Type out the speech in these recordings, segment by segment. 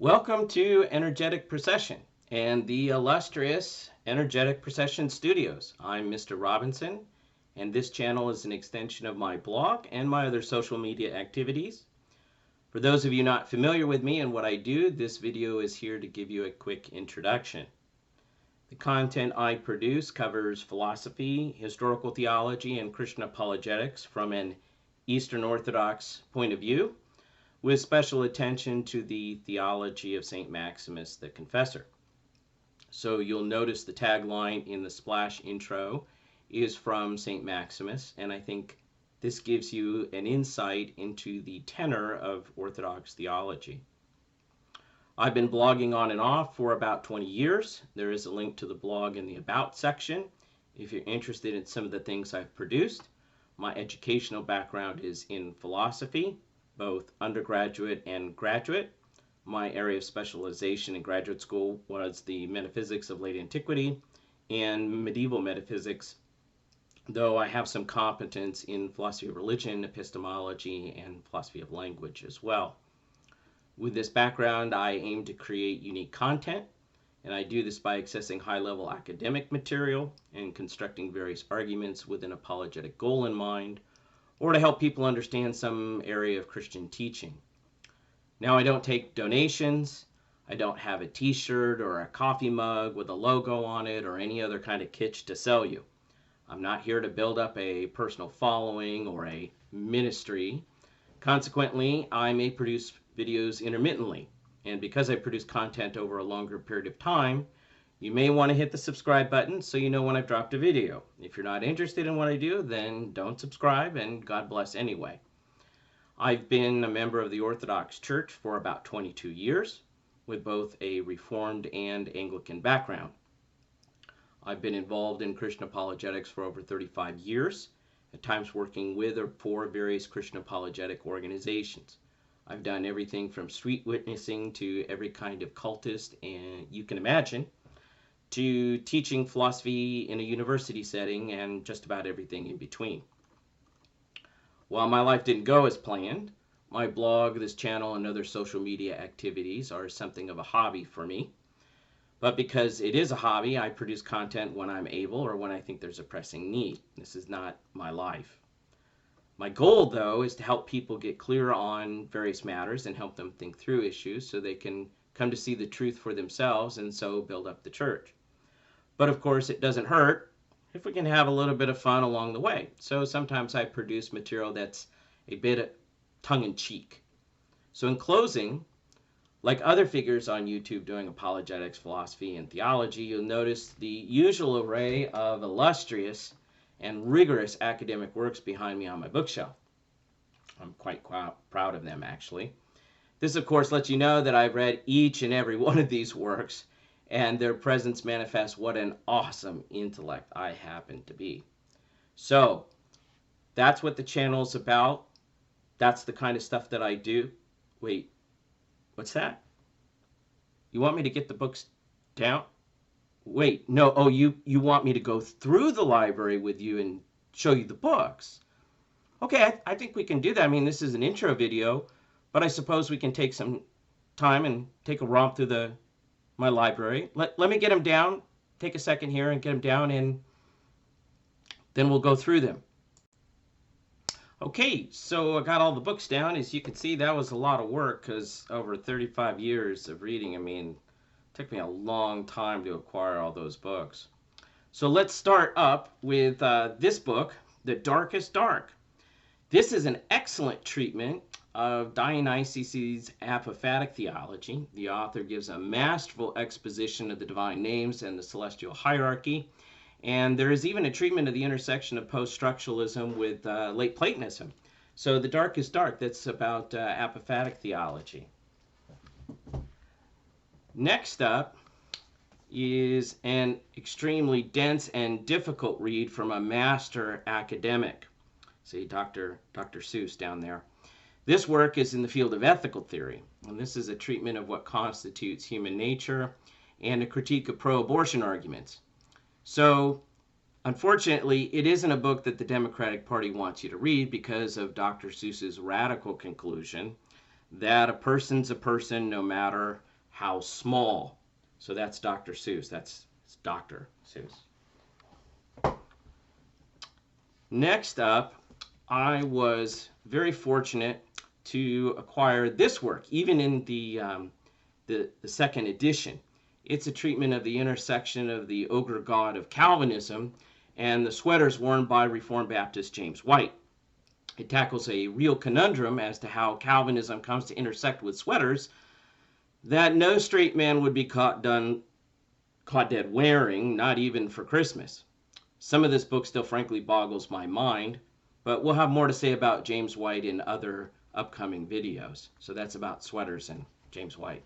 Welcome to Energetic Procession and the illustrious Energetic Procession Studios. I'm Mr. Robinson, and this channel is an extension of my blog and my other social media activities. For those of you not familiar with me and what I do, this video is here to give you a quick introduction. The content I produce covers philosophy, historical theology, and Christian apologetics from an Eastern Orthodox point of view, with special attention to the theology of St. Maximus the Confessor. So you'll notice the tagline in the splash intro is from St. Maximus, and I think this gives you an insight into the tenor of Orthodox theology. I've been blogging on and off for about 20 years. There is a link to the blog in the About section if you're interested in some of the things I've produced. My educational background is in philosophy, both undergraduate and graduate. My area of specialization in graduate school was the metaphysics of late antiquity and medieval metaphysics, though I have some competence in philosophy of religion, epistemology, and philosophy of language as well. With this background, I aim to create unique content, and I do this by accessing high-level academic material and constructing various arguments with an apologetic goal in mind, or to help people understand some area of Christian teaching. Now, I don't take donations. I don't have a t-shirt or a coffee mug with a logo on it or any other kind of kitsch to sell you. I'm not here to build up a personal following or a ministry. Consequently, I may produce videos intermittently, and because I produce content over a longer period of time, you may want to hit the subscribe button so you know when I've dropped a video. If you're not interested in what I do, then don't subscribe, and God bless anyway. I've been a member of the Orthodox Church for about 22 years, with both a Reformed and Anglican background. I've been involved in Christian apologetics for over 35 years, at times working with or for various Christian apologetic organizations. I've done everything from street witnessing to every kind of cultist and you can imagine, to teaching philosophy in a university setting and just about everything in between. While my life didn't go as planned, my blog, this channel, and other social media activities are something of a hobby for me. But because it is a hobby, I produce content when I'm able or when I think there's a pressing need. This is not my life. My goal, though, is to help people get clear on various matters and help them think through issues so they can come to see the truth for themselves and so build up the church. But of course, it doesn't hurt if we can have a little bit of fun along the way. So sometimes I produce material that's a bit tongue-in-cheek. So in closing, like other figures on YouTube doing apologetics, philosophy, and theology, you'll notice the usual array of illustrious and rigorous academic works behind me on my bookshelf. I'm quite proud of them, actually. This, of course, lets you know that I've read each and every one of these works, and their presence manifests what an awesome intellect I happen to be. So, that's what the channel's about. That's the kind of stuff that I do. Wait, what's that? You want me to get the books down? Wait, no, oh, you want me to go through the library with you and show you the books? Okay, I think we can do that. I mean, this is an intro video, but I suppose we can take some time and take a romp through my library. Let me get them down. Take a second here and get them down, and then we'll go through them. Okay, so I got all the books down. As you can see, that was a lot of work because over 35 years of reading, I mean, it took me a long time to acquire all those books. So let's start up with this book, The Darkest Dark. This is an excellent treatment of Dionysius' apophatic theology. The author gives a masterful exposition of the divine names and the celestial hierarchy, and there is even a treatment of the intersection of post-structuralism with late Platonism. So The Darkest Dark, that's about apophatic theology. Next up is an extremely dense and difficult read from a master academic. See, Dr. Seuss down there. This work is in the field of ethical theory, and this is a treatment of what constitutes human nature and a critique of pro-abortion arguments. So, unfortunately, it isn't a book that the Democratic Party wants you to read because of Dr. Seuss's radical conclusion that a person's a person no matter how small. So that's Dr. Seuss. That's Dr. Seuss. Next up, I was very fortunate to acquire this work, even in the second edition. It's a treatment of the intersection of the ogre god of Calvinism and the sweaters worn by Reformed Baptist James White. It tackles a real conundrum as to how Calvinism comes to intersect with sweaters that no straight man would be caught dead wearing, not even for Christmas. Some of this book still frankly boggles my mind, but we'll have more to say about James White in other upcoming videos. So that's about sweaters and James White.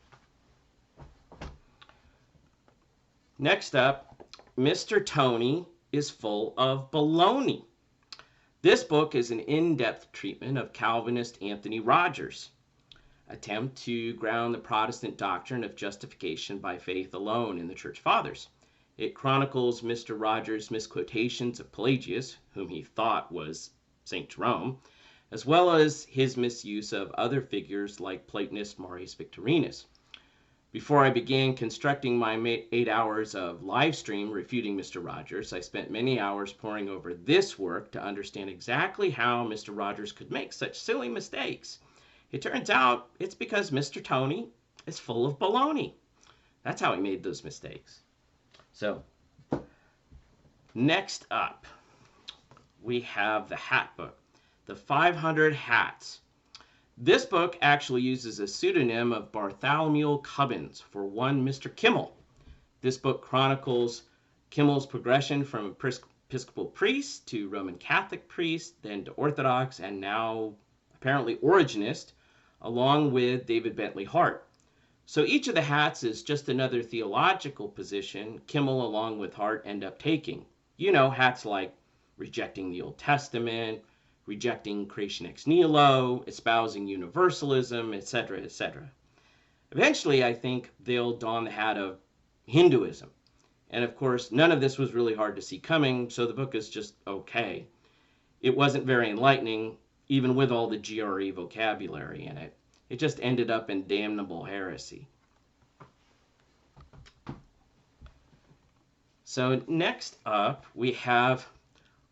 Next up, Mr. Tony is full of baloney. This book is an in-depth treatment of Calvinist Anthony Rogers' attempt to ground the Protestant doctrine of justification by faith alone in the Church Fathers. It chronicles Mr. Rogers' misquotations of Pelagius, whom he thought was St. Jerome, as well as his misuse of other figures like Platonist Marius Victorinus. Before I began constructing my 8 hours of live stream refuting Mr. Rogers, I spent many hours poring over this work to understand exactly how Mr. Rogers could make such silly mistakes. It turns out it's because Mr. Tony is full of baloney. That's how he made those mistakes. So, next up, we have the Hat Book, the 500 Hats. This book actually uses a pseudonym of Bartholomew Cubbins for one Mr. Kimmel. This book chronicles Kimmel's progression from Episcopal priest to Roman Catholic priest, then to Orthodox, and now apparently Origenist, along with David Bentley Hart. So each of the hats is just another theological position Kimmel along with Hart end up taking. You know, hats like rejecting the Old Testament, rejecting creation ex nihilo, espousing universalism, etc., etc. Eventually, I think they'll don the hat of Hinduism. And of course, none of this was really hard to see coming, so the book is just okay. It wasn't very enlightening, even with all the GRE vocabulary in it. It just ended up in damnable heresy. So next up, we have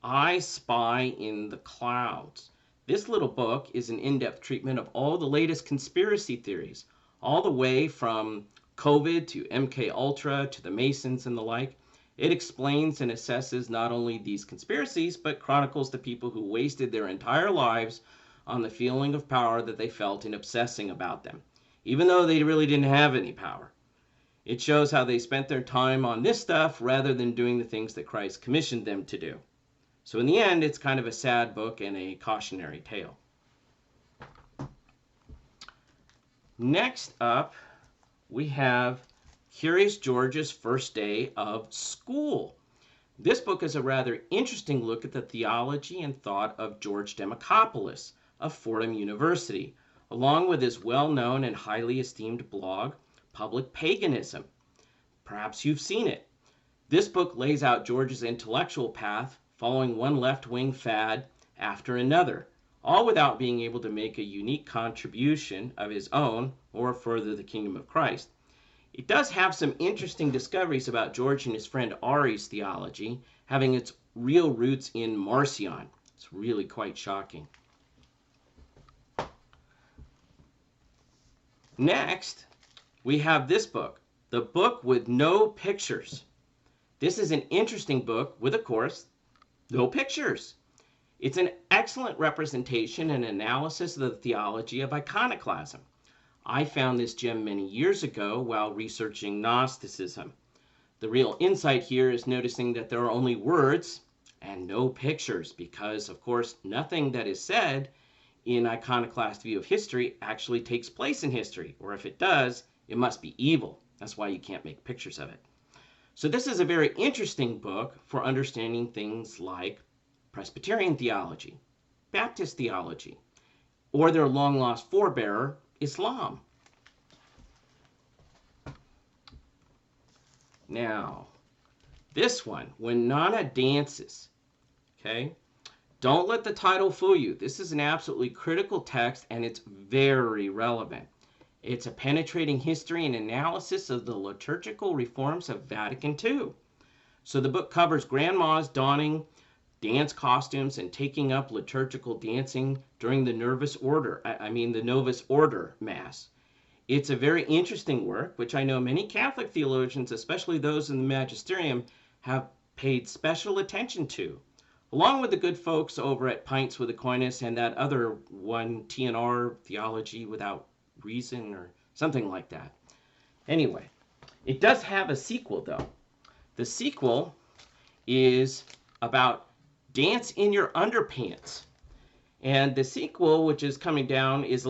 I Spy in the Clouds. This little book is an in-depth treatment of all the latest conspiracy theories, all the way from COVID to MK Ultra to the Masons and the like. It explains and assesses not only these conspiracies, but chronicles the people who wasted their entire lives on the feeling of power that they felt in obsessing about them, even though they really didn't have any power. It shows how they spent their time on this stuff rather than doing the things that Christ commissioned them to do. So in the end, it's kind of a sad book and a cautionary tale. Next up, we have Curious George's First Day of School. This book is a rather interesting look at the theology and thought of George Demokopoulos of Fordham University, along with his well-known and highly esteemed blog, Public Paganism. Perhaps you've seen it. This book lays out George's intellectual path, following one left-wing fad after another, all without being able to make a unique contribution of his own or further the kingdom of Christ. It does have some interesting discoveries about George and his friend Ari's theology, having its real roots in Marcion. It's really quite shocking. Next, we have this book, The Book with No Pictures. This is an interesting book with, of course, no pictures. It's an excellent representation and analysis of the theology of iconoclasm. I found this gem many years ago while researching Gnosticism. The real insight here is noticing that there are only words and no pictures because, of course, nothing that is said in iconoclast view of history actually takes place in history, or if it does, it must be evil. That's why you can't make pictures of it. So this is a very interesting book for understanding things like Presbyterian theology, Baptist theology, or their long-lost forebearer, Islam. Now, this one, When Nana Dances, okay? Don't let the title fool you. This is an absolutely critical text, and it's very relevant. It's a penetrating history and analysis of the liturgical reforms of Vatican II. So the book covers grandmas donning dance costumes and taking up liturgical dancing during the the Novus Order Mass. It's a very interesting work, which I know many Catholic theologians, especially those in the magisterium, have paid special attention to, along with the good folks over at Pints with Aquinas and that other one, TNR, Theology Without Reason, or something like that. Anyway, it does have a sequel, though. The sequel is about Dance in Your Underpants. And the sequel, which is coming down, this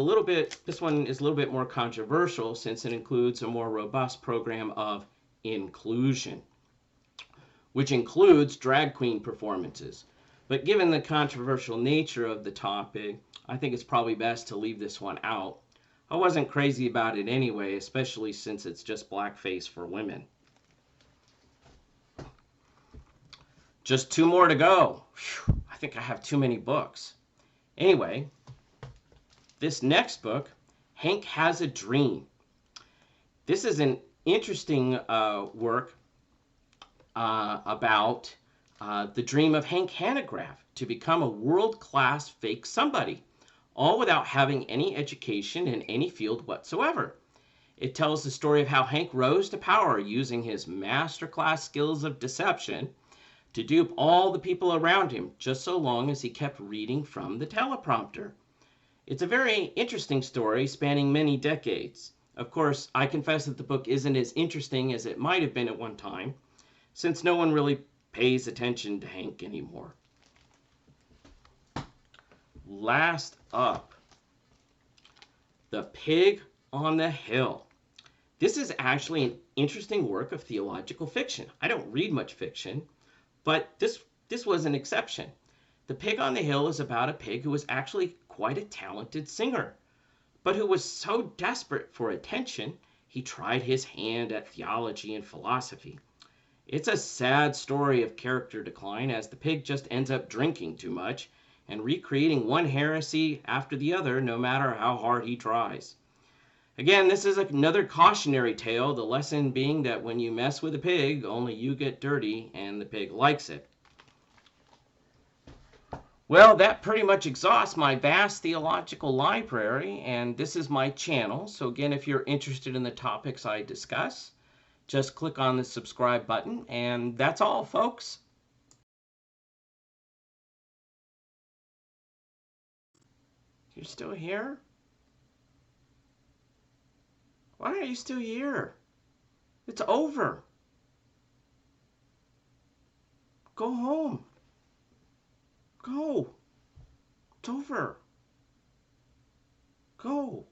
one is a little bit more controversial since it includes a more robust program of inclusion, which includes drag queen performances. But given the controversial nature of the topic, I think it's probably best to leave this one out. I wasn't crazy about it anyway, especially since it's just blackface for women. Just 2 more to go. Whew, I think I have too many books. Anyway, this next book, Hank Has a Dream. This is an interesting work about the dream of Hank Hanegraaff to become a world-class fake somebody, all without having any education in any field whatsoever. It tells the story of how Hank rose to power using his masterclass skills of deception to dupe all the people around him, just so long as he kept reading from the teleprompter. It's a very interesting story spanning many decades. Of course, I confess that the book isn't as interesting as it might have been at one time, since no one really pays attention to Hank anymore. Last up, The Pig on the Hill. This is actually an interesting work of theological fiction. I don't read much fiction, but this was an exception. The Pig on the Hill is about a pig who was actually quite a talented singer, but who was so desperate for attention, he tried his hand at theology and philosophy. It's a sad story of character decline, as the pig just ends up drinking too much and recreating one heresy after the other, no matter how hard he tries. Again, this is another cautionary tale, the lesson being that when you mess with a pig, only you get dirty, and the pig likes it. Well, that pretty much exhausts my vast theological library, and this is my channel. So again, if you're interested in the topics I discuss, just click on the subscribe button, and that's all, folks. You're still here? Why are you still here? It's over. Go home. Go. It's over. Go.